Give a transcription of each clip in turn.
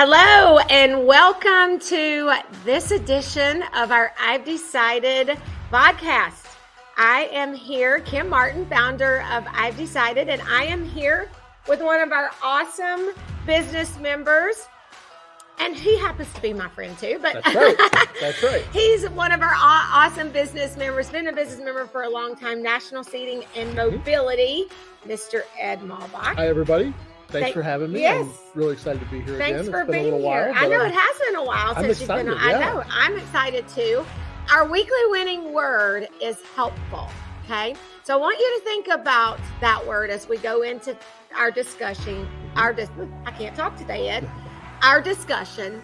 Hello and welcome to this edition of our I've Decided podcast. I am here, Kim Martin, founder of I've Decided, and I am here with one of our awesome business members. And he happens to be my friend too, but That's right. That's right. He's one of our awesome business members, been a business member for a long time, National Seating and Mobility, Mr. Ed Maubach. Hi, everybody. Thanks for having me. Yes. I'm really excited to be here again. Thanks for it's been being a little here. while. I know it has been a while since you've been on. Yeah. I know. I'm excited too. Our weekly winning word is helpful. Okay. So I want you to think about that word as we go into our discussion. I can't talk today, Ed. Our discussion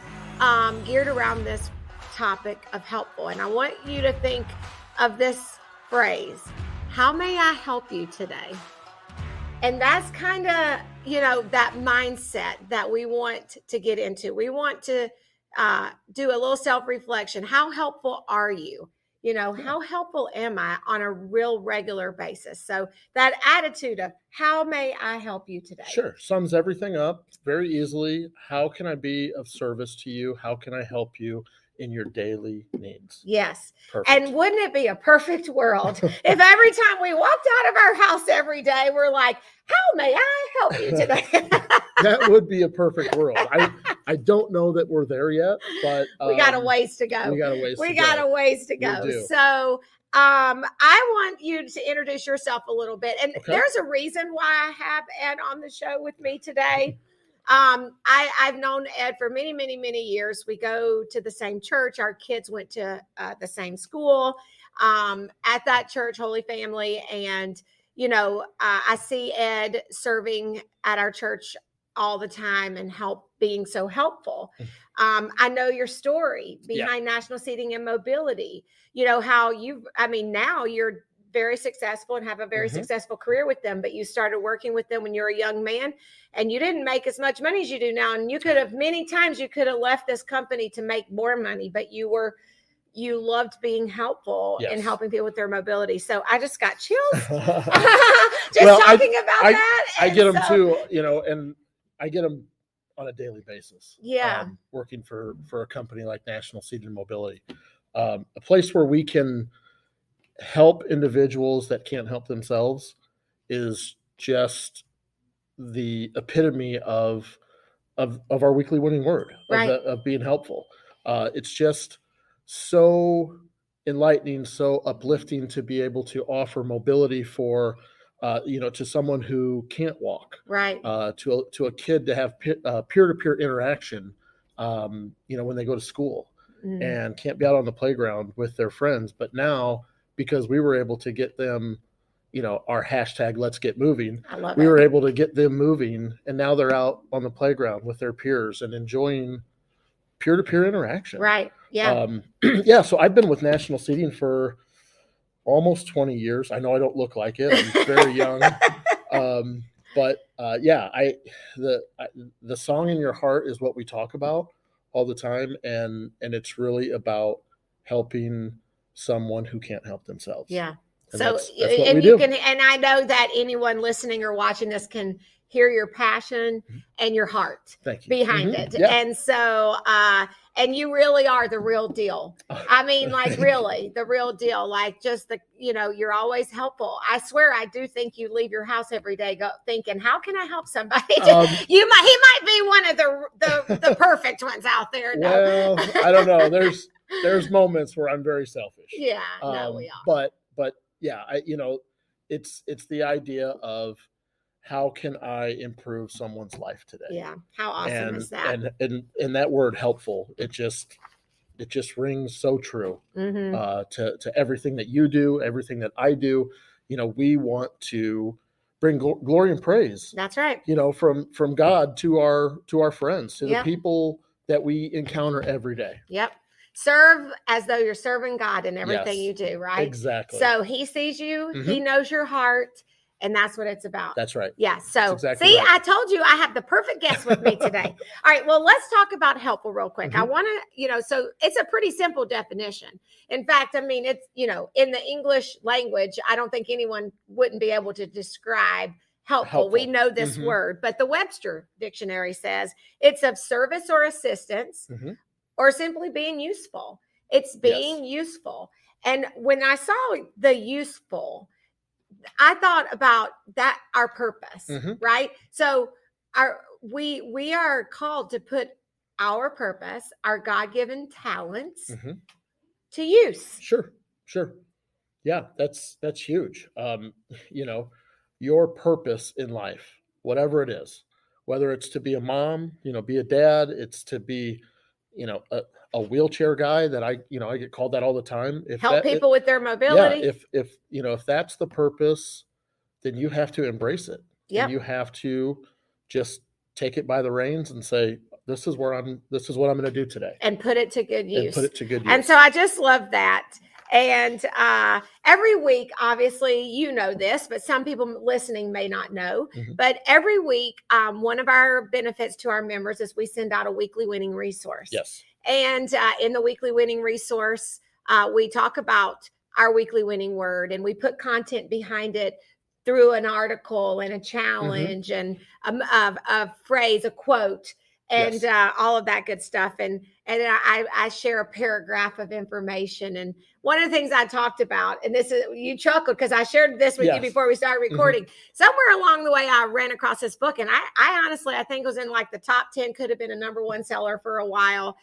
geared around this topic of helpful. And I want you to think of this phrase, how may I help you today? And that's kind of, that mindset that we want to get into. We want to do a little self-reflection. How helpful are you? How helpful am I on a real regular basis? So that attitude of how may I help you today? Sure. Sums everything up very easily. How can I be of service to you? How can I help you in your daily needs? Yes. Perfect. And wouldn't it be a perfect world if every time we walked out of our house every day, we're like, how may I help you today? That would be a perfect world. I don't know that we're there yet, but we got a ways to go. We got a ways to go. So I want you to introduce yourself a little bit. And there's a reason why I have Ed on the show with me today. I've known Ed for many, many, many years. We go to the same church. Our kids went to the same school at that church, Holy Family. And, I see Ed serving at our church all the time and being so helpful. I know your story behind National Seating and Mobility. How now you're very successful and have a very successful career with them, but you started working with them when you were a young man and you didn't make as much money as you do now. And many times you could have left this company to make more money, but you loved being helpful and helping people with their mobility. So I just got chills talking about that. I get them too, and I get them on a daily basis. Yeah. Working for a company like National Seating and Mobility, a place where we can help individuals that can't help themselves is just the epitome of our weekly winning word, of being helpful. It's just so enlightening, so uplifting to be able to offer mobility for to someone who can't walk, right? To a kid to have peer-to-peer interaction, when they go to school and can't be out on the playground with their friends. But now, because we were able to get them, our hashtag Let's Get Moving, we were able to get them moving, and now they're out on the playground with their peers and enjoying peer-to-peer interaction. Right. Yeah. So I've been with National Seating for almost 20 years. I know I don't look like it. I'm very young. The song in your heart is what we talk about all the time. And it's really about helping someone who can't help themselves. Yeah. And so, that's what and we you do. and I know that anyone listening or watching this can hear your passion and your heart behind it. Yeah. And so, and you really are the real deal. I mean, like really the real deal, like just you're always helpful. I swear, I do think you leave your house every day thinking, how can I help somebody? He might be one of the perfect ones out there. No. Well, I don't know. There's moments where I'm very selfish. Yeah, no, we are. But yeah, it's the idea of how can I improve someone's life today? Yeah, how awesome is that? And that word helpful, it just rings so true to everything that you do, everything that I do. We want to bring glory and praise. That's right. From God to our friends, to the people that we encounter every day. Yep. Serve as though you're serving God in everything you do, right? Exactly. So he sees you, he knows your heart, and that's what it's about. That's right. Yeah. So exactly right. I told you I have the perfect guest with me today. All right. Well, let's talk about helpful real quick. I want to, so it's a pretty simple definition. In fact, I mean, it's, in the English language, I don't think anyone wouldn't be able to describe helpful. We know this word, but the Webster dictionary says it's of service or assistance or simply being useful. It's being useful. And when I saw the useful, I thought about that, our purpose, right? So we are called to put our purpose, our God-given talents to use. Sure. Yeah, that's huge. Your purpose in life, whatever it is, whether it's to be a mom, be a dad, it's to be, a wheelchair guy that I get called that all the time. Help people with their mobility. Yeah, if that's the purpose, then you have to embrace it. Yep. And you have to just take it by the reins and say, this is what I'm going to do today. And put it to good use. And so I just love that. And every week, obviously, you know this, but some people listening may not know. But every week, one of our benefits to our members is we send out a weekly winning resource. Yes. And in the weekly winning resource, we talk about our weekly winning word, and we put content behind it through an article and a challenge and a phrase, a quote, and all of that good stuff. And I share a paragraph of information. And one of the things I talked about, and this is, you chuckled because I shared this with you before we started recording. Somewhere along the way, I ran across this book, and I honestly, I think it was in like the top 10, could have been a #1 seller for a while.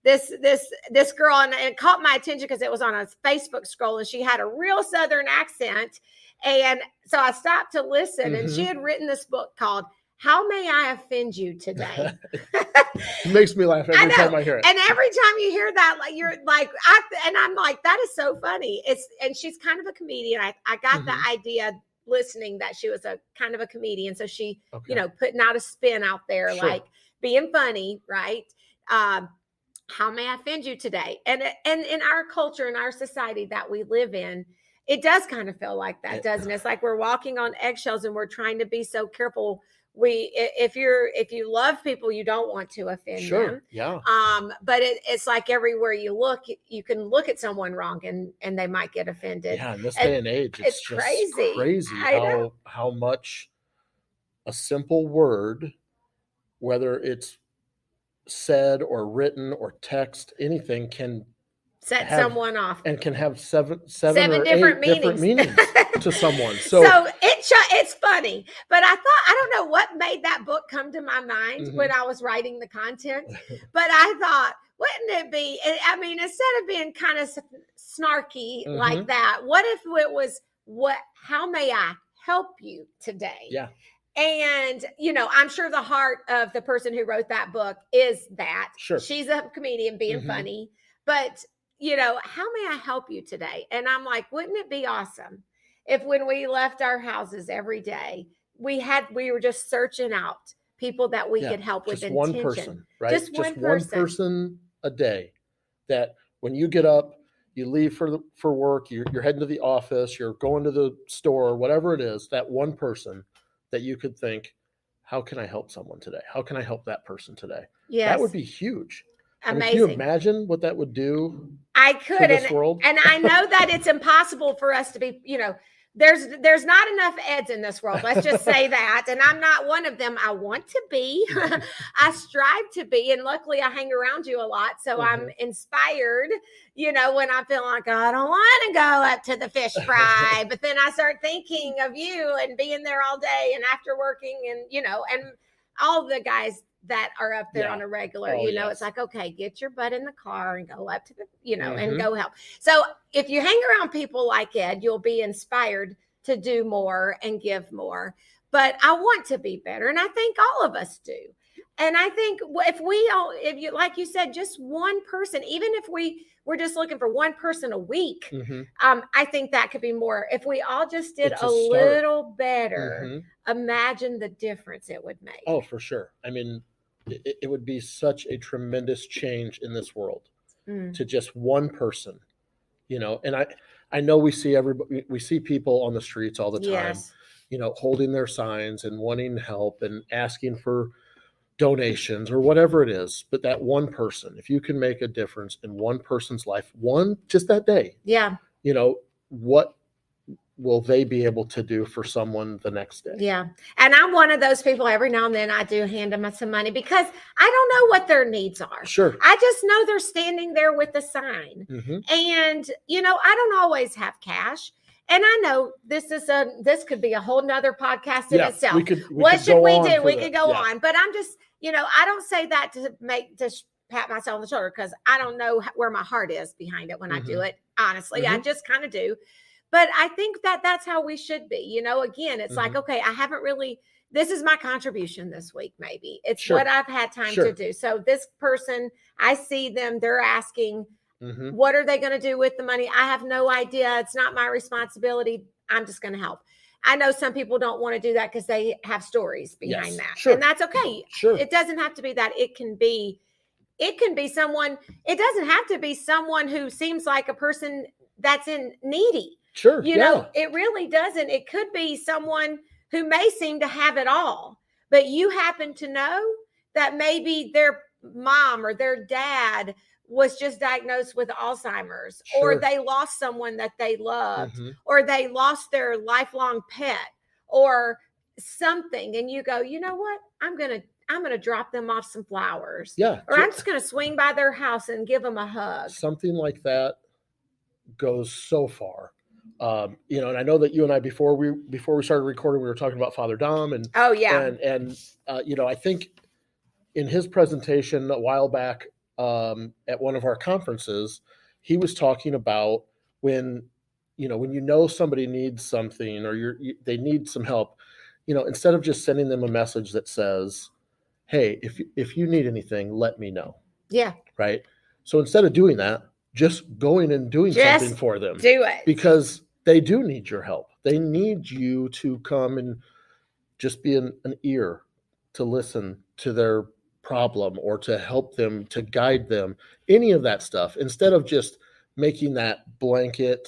This girl, and it caught my attention because it was on a Facebook scroll, and she had a real Southern accent. And so I stopped to listen, and she had written this book called How May I Offend You Today? It makes me laugh every time I hear it. And every time you hear that, like you're like, I'm like, that is so funny. And she's kind of a comedian. I got the idea listening that she was a kind of a comedian. So she, putting out a spin out there, like being funny, right? How may I offend you today? And in our culture, in our society that we live in, it does kind of feel like that, doesn't it? It's like we're walking on eggshells, and we're trying to be so careful. If you love people, you don't want to offend them. Yeah. But it's like everywhere you look, you can look at someone wrong, and they might get offended. Yeah, in this day and age, it's just crazy how much a simple word, whether it's said or written or text, anything can set someone off, and can have seven or different meanings to someone. So it's funny, but I don't know what made that book come to my mind when I was writing the content, but I thought, wouldn't it be, I mean, instead of being kind of snarky like that, what if it was, how may I help you today? Yeah. And, I'm sure the heart of the person who wrote that book is that. Sure. She's a comedian being funny, but, how may I help you today? And I'm like, wouldn't it be awesome if when we left our houses every day, we were just searching out people that we could help with intention. One person, right? Just one person a day, that when you get up, you leave for work, you're heading to the office, you're going to the store, whatever it is, that one person that you could think, how can I help someone today? How can I help that person today? Yes. That would be huge. Amazing. I mean, can you imagine what that would do? I could. For this world? And I know that it's impossible for us to be, there's not enough Eds in this world. Let's just say that. And I'm not one of them. I want to be. I strive to be. And luckily I hang around you a lot. So I'm inspired, when I feel like, I don't want to go up to the fish fry. But then I start thinking of you and being there all day and after working and, and all the guys that are up there on a regular, it's like, okay, get your butt in the car and go up to the, and go help. So if you hang around people like Ed, you'll be inspired to do more and give more. But I want to be better. And I think all of us do. And I think if you, like you said, just one person, even if we're just looking for one person a week, I think that could be more. If we all just did a little better, imagine the difference it would make. Oh, for sure. I mean, it would be such a tremendous change in this world to just one person, and I know we see people on the streets all the time, holding their signs and wanting help and asking for donations or whatever it is. But that one person, if you can make a difference in one person's life, just that day, will they be able to do for someone the next day? Yeah. And I'm one of those people, every now and then I do hand them some money because I don't know what their needs are. Sure. I just know they're standing there with a sign. And, you know, I don't always have cash. And I know this could be a whole nother podcast in itself. What should we do? We could go on. But I'm just, you know, I don't say that to pat myself on the shoulder because I don't know where my heart is behind it when I do it. Honestly, I just kind of do. But I think that that's how we should be. You know, again, it's like, okay, I haven't really, this is my contribution this week, maybe. It's what I've had time to do. So this person, I see them, they're asking, what are they going to do with the money? I have no idea. It's not my responsibility. I'm just going to help. I know some people don't want to do that because they have stories behind that. And that's okay. It doesn't have to be that. It can be someone, it doesn't have to be someone who seems like a person that's needy. You know, it really doesn't. It could be someone who may seem to have it all, but you happen to know that maybe their mom or their dad was just diagnosed with Alzheimer's, or they lost someone that they loved, or they lost their lifelong pet or something. And you go, you know what? I'm going to drop them off some flowers. Or I'm just going to swing by their house and give them a hug. Something like that goes so far. You know, and I know that you and I, before we started recording, we were talking about Father Dom and, you know, I think in his presentation a while back, at one of our conferences, he was talking about when you know somebody needs something or they need some help, you know, instead of just sending them a message that says, hey, if you need anything, let me know. Right. So instead of doing that, just going and doing something for them. Do it. Because they do need your help. They need you to come and just be an ear to listen to their problem or to help them, to guide them, any of that stuff, instead of just making that blanket,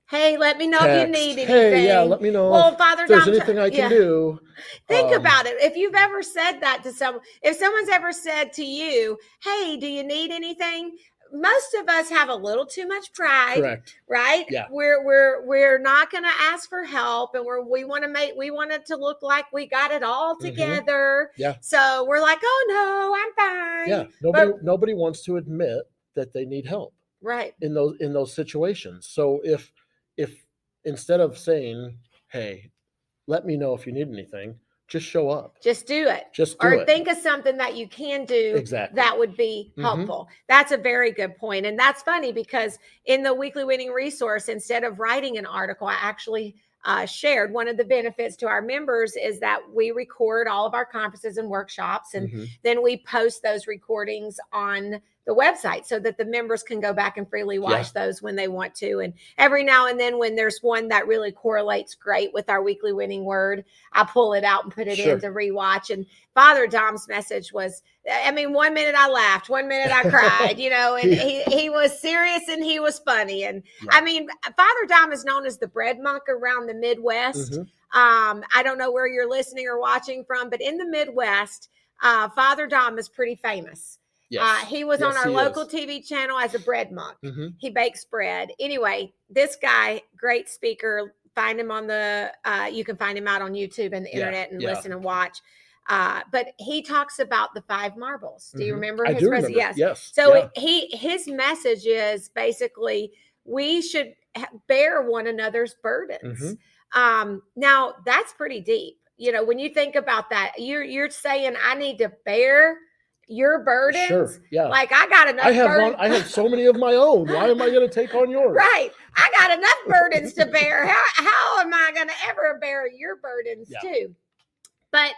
hey, let me know if you need anything. Hey, let me know if there's anything I can do. Think about it. If you've ever said that to someone, if someone's ever said to you, hey, do you need anything? Most of us have a little too much pride, right? Yeah. We're not going to ask for help, and we want it to look like we got it all together. Yeah. So we're like, oh no, I'm fine. Yeah. Nobody wants to admit that they need help. Right. In those situations. So if instead of saying, hey, let me know if you need anything, just show up. Just do it. Or think of something that you can do that would be helpful. That's a very good point. And that's funny because in the Weekly Winning Resource, instead of writing an article, I actually shared one of the benefits to our members is that we record all of our conferences and workshops, and then we post those recordings on the website so that the members can go back and freely watch those when they want to. And every now and then when there's one that really correlates great with our weekly winning word, I pull it out and put it in to rewatch. And Father Dom's message was, I mean, 1 minute I laughed, 1 minute I cried, you know, and he was serious and he was funny. And I mean, Father Dom is known as the bread monk around the Midwest. I don't know where you're listening or watching from, but in the Midwest, Father Dom is pretty famous. He was on our local TV channel as a bread monk. He bakes bread. Anyway, this guy, great speaker. Find him on you can find him out on YouTube and the internet and listen and watch. But he talks about the 5 marbles. Do you remember his message? Yes. So his message is basically we should bear one another's burdens. Now that's pretty deep. You know, when you think about that, you're saying I need to bear your burdens. Sure. Yeah. Like I got enough. I have so many of my own. Why am I going to take on yours? Right. I got enough burdens to bear. How am I going to ever bear your burdens too? But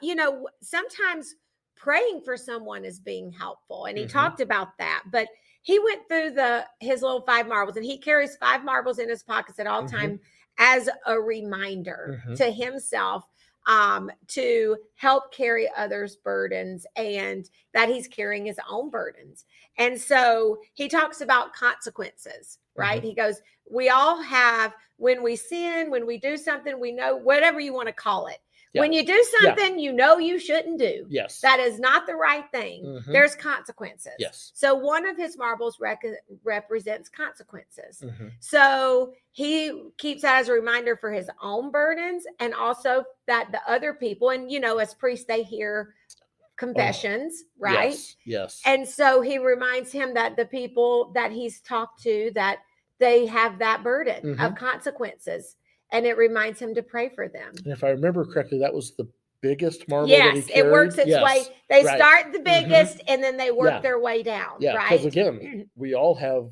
you know, sometimes praying for someone is being helpful, and he talked about that. But he went through his little 5 marbles, and he carries 5 marbles in his pockets at all time as a reminder to himself. To help carry others' burdens, and that he's carrying his own burdens. And so he talks about consequences, right? He goes, we all have, when we sin, when we do something, we know, whatever you want to call it, When you do something you know you shouldn't do, yes, that is not the right thing, there's consequences. Yes. So one of his marbles represents consequences. So he keeps that as a reminder for his own burdens, and also that the other people, and as priests, they hear confessions, right? Yes. And so he reminds him that the people that he's talked to, that they have that burden of consequences. And it reminds him to pray for them. And if I remember correctly, that was the biggest marble that he carried. It works its way. They start the biggest and then they work their way down. Yeah, because again, we all have,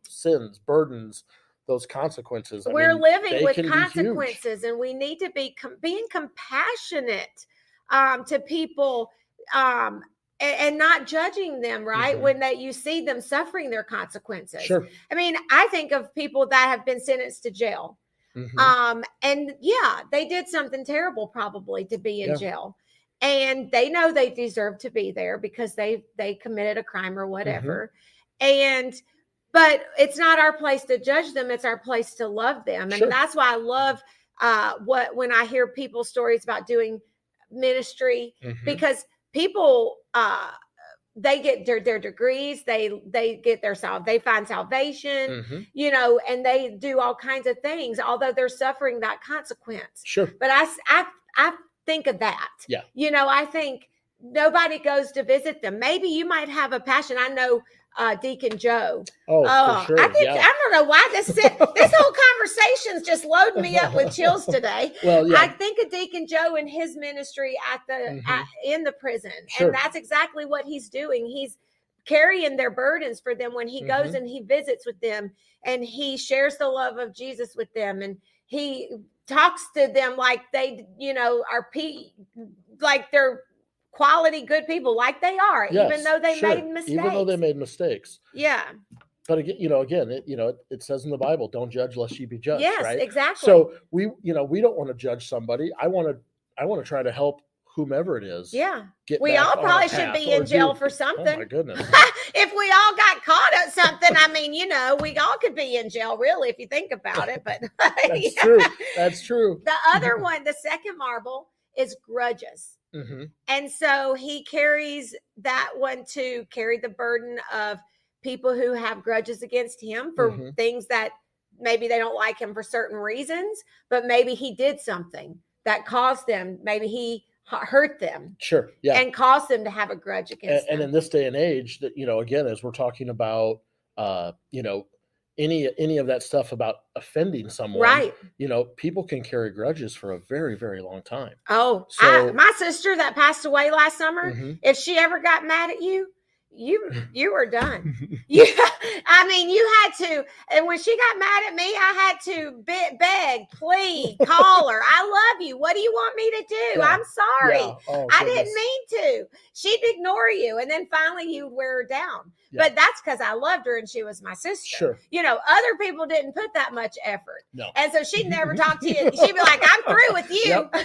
sins, burdens, those consequences. We're living with consequences, and we need to be being compassionate to people and not judging them, right? When you see them suffering their consequences. Sure. I mean, I think of people that have been sentenced to jail. And they did something terrible probably to be in jail, and they know they deserve to be there because they committed a crime or whatever. But it's not our place to judge them. It's our place to love them. And that's why I love when I hear people's stories about doing ministry, because people, they get their degrees, they get they find salvation, and they do all kinds of things, although they're suffering that consequence. Sure. But I think of that. Yeah. I think nobody goes to visit them. Maybe you might have a passion. I know Deacon Joe. For sure. I don't know why this whole conversation's just loading me up with chills today. Well, yeah. I think of Deacon Joe and his ministry in the prison, and that's exactly what he's doing. He's carrying their burdens for them when he goes and he visits with them, and he shares the love of Jesus with them, and he talks to them like they, are like they're quality, good people, like they are, even though they made mistakes. Even though they made mistakes. Yeah. But again, it says in the Bible, don't judge lest ye be judged. Yes, right? exactly. So we don't want to judge somebody. I want to try to help whomever it is. Yeah. We all probably should be in jail for something. Oh my goodness. If we all got caught at something, I mean, we all could be in jail, really, if you think about it. But that's true. That's true. The other one, the second marble, is grudges. And so he carries that one to carry the burden of people who have grudges against him for things that maybe they don't like him for certain reasons, but maybe he did something that caused them, maybe he hurt them. Sure. Yeah. And caused them to have a grudge against them. And in this day and age that, again, as we're talking about, any of that stuff about offending someone, right? People can carry grudges for a very, very long time. Oh, so, my sister that passed away last summer, if she ever got mad at you, you were done. I mean, you had to, and when she got mad at me, I had to beg, plead, call her. I love you. What do you want me to do? Yeah. I'm sorry. Yeah. Oh, I didn't mean to. She'd ignore you, and then finally you wear her down. Yeah. But that's because I loved her and she was my sister. Sure. Other people didn't put that much effort. No. And so she'd never talk to you. She'd be like, I'm through with you. Yep.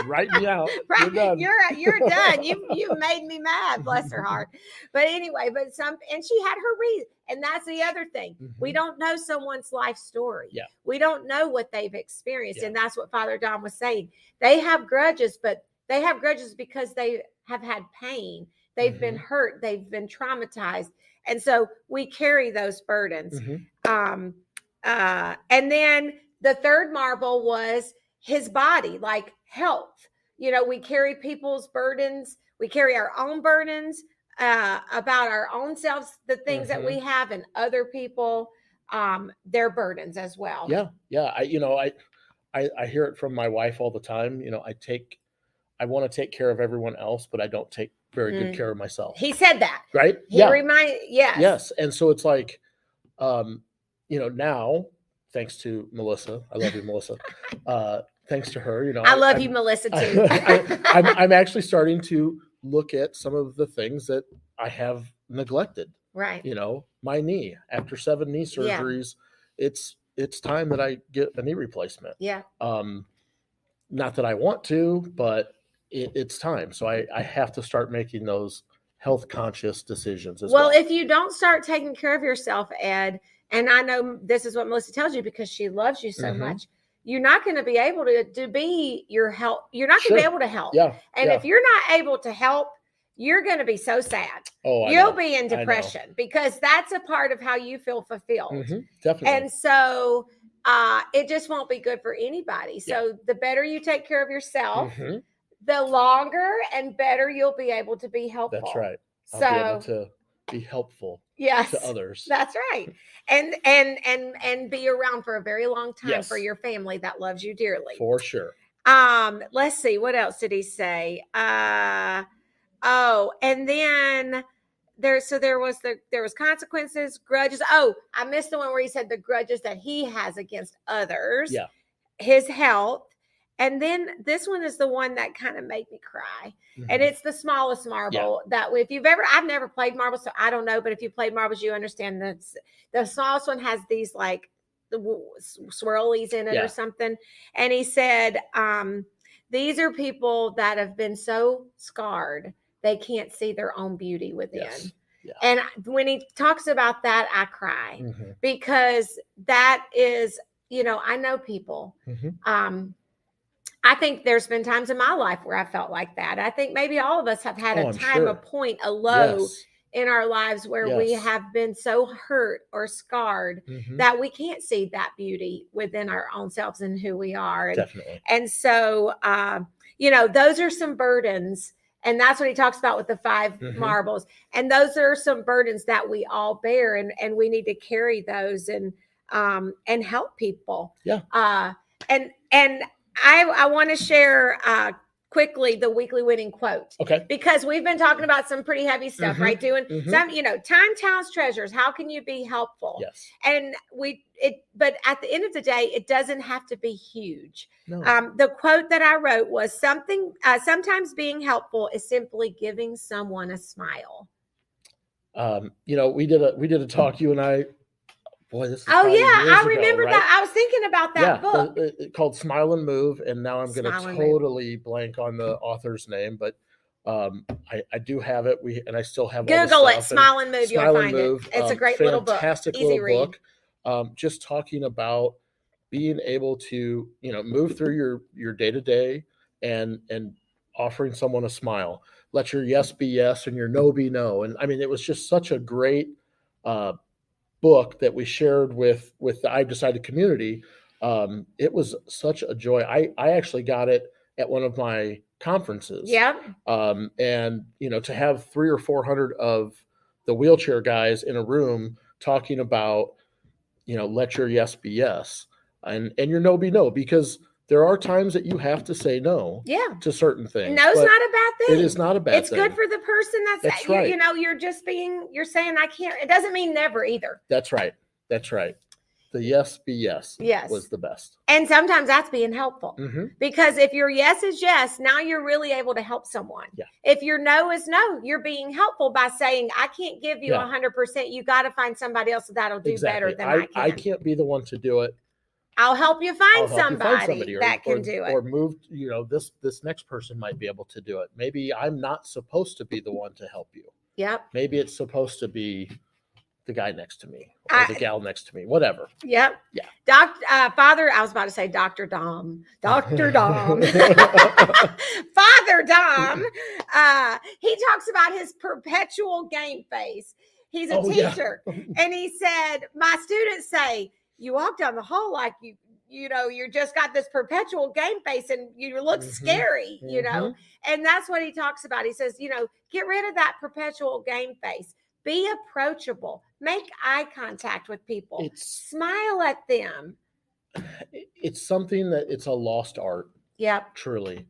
Write me out. Right. You're done. You're done. You made me mad. Bless her heart. But anyway, and she had her reason. And that's the other thing. We don't know someone's life story. Yeah. We don't know what they've experienced. Yeah. And that's what Father Don was saying. They have grudges, but they have grudges because they have had pain. They've been hurt. They've been traumatized. And so we carry those burdens. And then the third marble was his body, like health. We carry people's burdens. We carry our own burdens about our own selves, the things that we have, and other people, their burdens as well. Yeah. Yeah. I hear it from my wife all the time. I want to take care of everyone else, but I don't take very good care of myself. He said that. Right? Yes. Yes. And so it's like, now, thanks to Melissa, I love you, Melissa. Thanks to her, I love you, Melissa, too. I'm actually starting to look at some of the things that I have neglected. Right. My knee, after 7 knee surgeries, it's time that I get a knee replacement. Yeah. Not that I want to, but it's time. So I have to start making those health conscious decisions as well. Well, if you don't start taking care of yourself, Ed, and I know this is what Melissa tells you because she loves you so much, you're not going to be able to be your help. You're not going to be able to help. Yeah. And if you're not able to help, you're going to be so sad. Oh, you'll be in depression because that's a part of how you feel fulfilled. Definitely. And so it just won't be good for anybody. So the better you take care of yourself, the longer and better you'll be able to be helpful. That's right. I'll be able to be helpful to others. That's right. And be around for a very long time for your family that loves you dearly. For sure. Let's see, what else did he say? And then there was consequences, grudges. Oh, I missed the one where he said the grudges that he has against others. Yeah. His health. And then this one is the one that kind of made me cry. And it's the smallest marble that if you've I've never played marbles, so I don't know. But if you played marbles, you understand that the smallest one has these like the swirlies in it or something. And he said, these are people that have been so scarred, they can't see their own beauty within. Yes. Yeah. And when he talks about that, I cry because that is, I know people, I think there's been times in my life where I felt like that. I think maybe all of us have had a time, a point, a low in our lives where we have been so hurt or scarred that we can't see that beauty within our own selves and who we are. And, definitely. And so, those are some burdens. And that's what he talks about with the 5 marbles. And those are some burdens that we all bear, and we need to carry those and help people. Yeah. And I want to share quickly the weekly winning quote. Okay. Because we've been talking about some pretty heavy stuff, right? Doing some, time, talents, treasures. How can you be helpful? Yes. And but at the end of the day, it doesn't have to be huge. No. The quote that I wrote was sometimes being helpful is simply giving someone a smile. We did a talk, you and I. Boy, this is I remember that. I was thinking about that book. Called Smile and Move, and now I'm going to totally blank on the author's name, but I do have it. I still have Google it. Smile and Move. You'll find it. It's a great little book. Fantastic little book. Just talking about being able to move through your day to day and offering someone a smile. Let your yes be yes and your no be no. And I mean, it was just such a great book that we shared with the I've Decided community. It was such a joy. I actually got it at one of my conferences. Yeah. And to have 300 or 400 of the wheelchair guys in a room talking about, let your yes be yes and your no be no, because there are times that you have to say no to certain things. No's not a bad thing. It is not a bad thing. It's good for the person that's right. You're saying I can't. It doesn't mean never either. That's right. The yes be yes was the best. And sometimes that's being helpful. Because if your yes is yes, now you're really able to help someone. Yeah. If your no is no, you're being helpful by saying, I can't give you 100%. You got to find somebody else that'll do better than I can. I can't be the one to do it. I'll help you find somebody that can do it. Or move, this next person might be able to do it. Maybe I'm not supposed to be the one to help you. Yep. Maybe it's supposed to be the guy next to me or the gal next to me, whatever. Yep. Yeah. Father, I was about to say Dr. Dom. Dr. Dom. Father Dom. He talks about his perpetual game face. He's a teacher. Yeah. And he said, my students say, you walk down the hall like you just got this perpetual game face and you look scary, and that's what he talks about. He says, get rid of that perpetual game face, be approachable, make eye contact with people, smile at them. It's something that it's a lost art. Yeah, truly.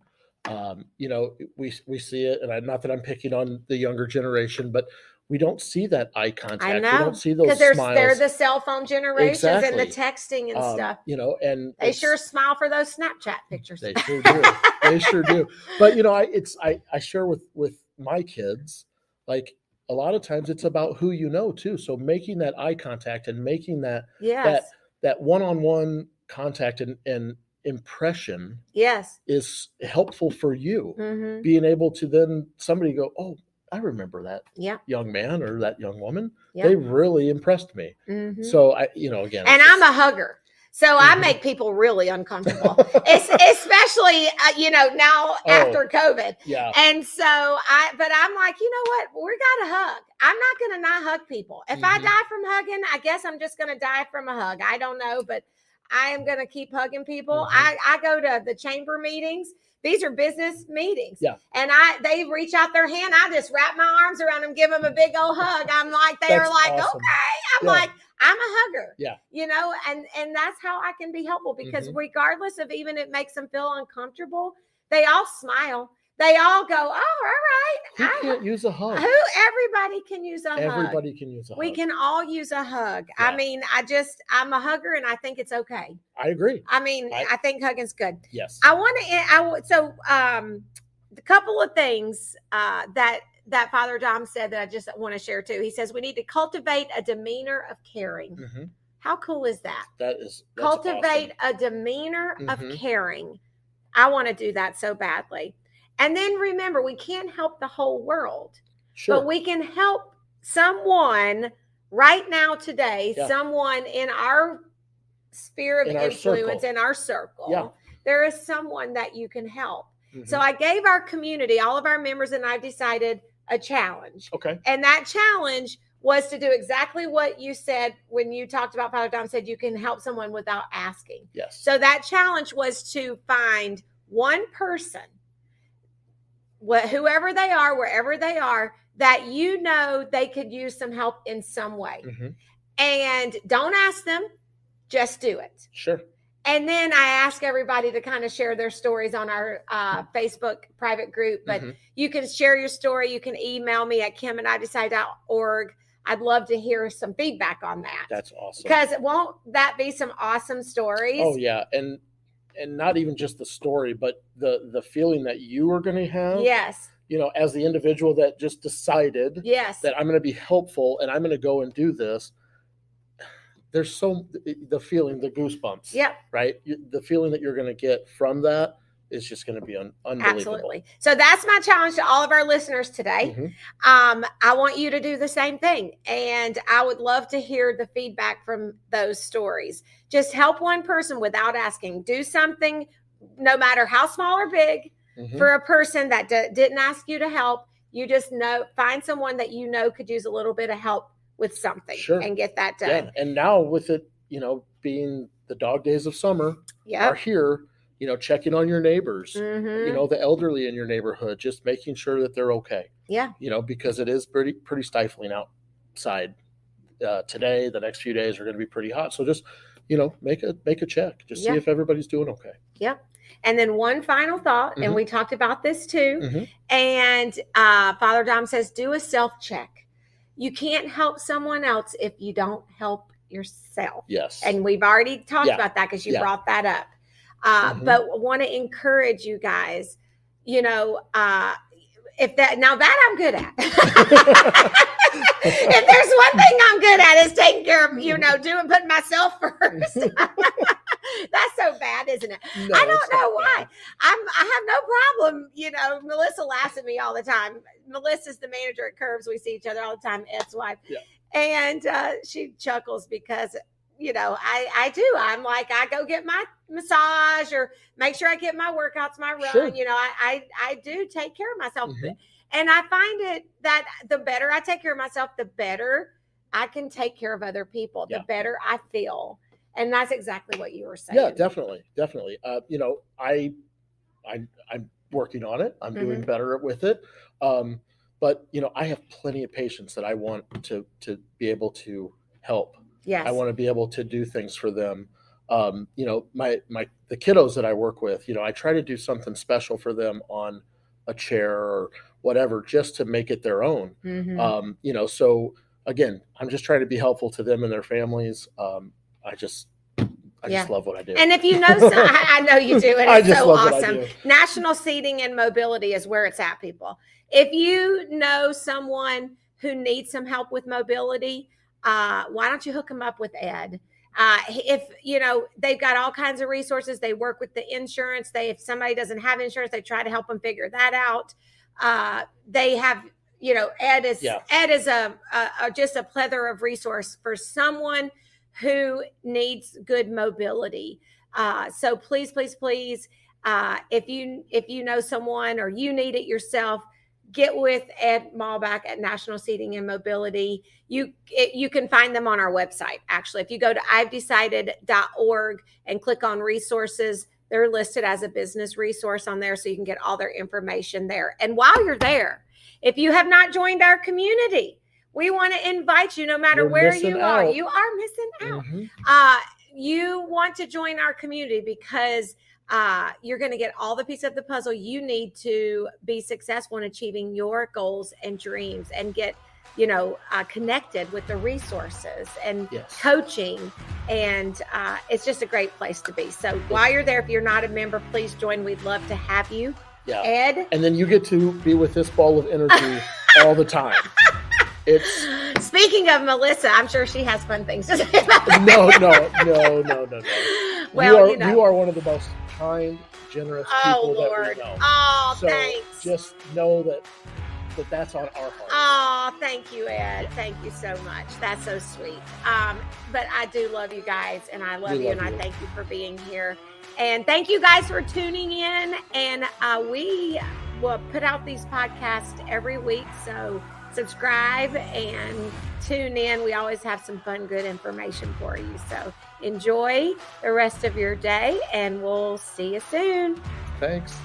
We see it, and not that I'm picking on the younger generation, but we don't see that eye contact. I know. We don't see those smiles. They're the cell phone generations and the texting and stuff. And they sure smile for those Snapchat pictures. They sure do. They sure do. But I share with my kids, like a lot of times it's about who you know too. So making that eye contact and making that one-on-one contact and impression is helpful for you. Being able to then somebody go, oh, I remember that young man or that young woman. They really impressed me. So again, and I'm a hugger. So I make people really uncomfortable, especially, now after COVID. Yeah. And so but I'm like, you know what? We got to hug. I'm not going to not hug people. If I die from hugging, I guess I'm just going to die from a hug. I don't know, but I am going to keep hugging people. I go to the chamber meetings. These are business meetings. Yeah. And they reach out their hand. I just wrap my arms around them, give them a big old hug. I'm like, they're like, awesome. Okay. I'm like, I'm a hugger. Yeah. And that's how I can be helpful, because regardless of even it makes them feel uncomfortable, they all smile. They all go, oh, all right. Who can't use a hug? Everybody can use a hug. Everybody can use a hug. We can all use a hug. Yeah. I mean, I'm a hugger, and I think it's okay. I agree. I mean, I think hugging's good. Yes. So a couple of things that Father Dom said that I just want to share too. He says we need to cultivate a demeanor of caring. How cool is that? That's cultivate awesome. A demeanor of caring. I want to do that so badly. And then remember, we can't help the whole world, but we can help someone right now today, someone in our sphere of influence, in our circle. Yeah. There is someone that you can help. So I gave our community, all of our members, and I've decided a challenge. Okay. And that challenge was to do exactly what you said when you talked about, Father Dom said you can help someone without asking. Yes. So that challenge was to find one person, whoever they are, wherever they are, that they could use some help in some way. And don't ask them, just do it. Sure. And then I ask everybody to kind of share their stories on our Facebook private group. But you can share your story. You can email me at kim@idecide.org. I'd love to hear some feedback on that. That's awesome. Because won't that be some awesome stories? Oh, yeah. And not even just the story, but the feeling that you are going to have. Yes. As the individual that just decided that I'm going to be helpful and I'm going to go and do this. There's the feeling, the goosebumps. Yep. Right? The feeling that you're going to get from that is just going to be unbelievable. Absolutely. So that's my challenge to all of our listeners today. I want you to do the same thing. And I would love to hear the feedback from those stories. Just help one person without asking. Do something, no matter how small or big, for a person that didn't ask you to help. You just find someone that could use a little bit of help with something and get that done. Yeah. And now with it, being the dog days of summer are here, checking on your neighbors, the elderly in your neighborhood, just making sure that they're okay. Yeah. Because it is pretty stifling outside today. The next few days are going to be pretty hot. So just, make a check. Just see if everybody's doing okay. Yeah. And then one final thought, and we talked about this too. And Father Dom says, do a self-check. You can't help someone else if you don't help yourself. Yes. And we've already talked about that because you brought that up. But want to encourage you guys, if that I'm good at. If there's one thing I'm good at is taking care of, putting myself first. That's so bad, isn't it? No, I don't know why. I have no problem. Melissa laughs at me all the time. Melissa's the manager at Curves. We see each other all the time, Ed's wife. Yeah. And she chuckles because, I do. I'm like, I go get my massage or make sure I get my workouts, my run. Sure. I do take care of myself. And I find it that the better I take care of myself, the better I can take care of other people, the better I feel. And that's exactly what you were saying. Yeah, definitely. I'm working on it. I'm doing better with it. But I have plenty of patients that I want to be able to help. Yes. I want to be able to do things for them. The kiddos that I work with, I try to do something special for them on a chair or whatever, just to make it their own. So again, I'm just trying to be helpful to them and their families. I just love what I do. And if you know, I know you do, and it's so awesome. National Seating and Mobility is where it's at, people. If you know someone who needs some help with mobility, why don't you hook them up with Ed? If they've got all kinds of resources. They work with the insurance. If somebody doesn't have insurance, they try to help them figure that out. They have, Ed is a just a plethora of resource for someone who needs good mobility. So please, please, please, if you know someone or you need it yourself, get with Ed Maubach at National Seating and Mobility. You can find them on our website. Actually, if you go to ivedecided.org and click on resources, they're listed as a business resource on there, so you can get all their information there. And while you're there, if you have not joined our community, we want to invite you, no matter where you are. You are missing out. Mm-hmm. You want to join our community because you're going to get all the pieces of the puzzle you need to be successful in achieving your goals and dreams, and get connected with the resources and coaching. And it's just a great place to be. So while you're there, if you're not a member, please join. We'd love to have you. Yeah. Ed. And then you get to be with this ball of energy all the time. It's speaking of Melissa, I'm sure she has fun things to say about that. No. Well, you are one of the most kind, generous people Lord. That we know. Oh, so thanks. Just know that's on our heart. Oh, thank you, Ed. Thank you so much. That's so sweet. But I do love you guys, and I love you, and I thank you for being here. And thank you guys for tuning in. And we will put out these podcasts every week, so subscribe and tune in. We always have some fun, good information for you. So enjoy the rest of your day, and we'll see you soon. Thanks.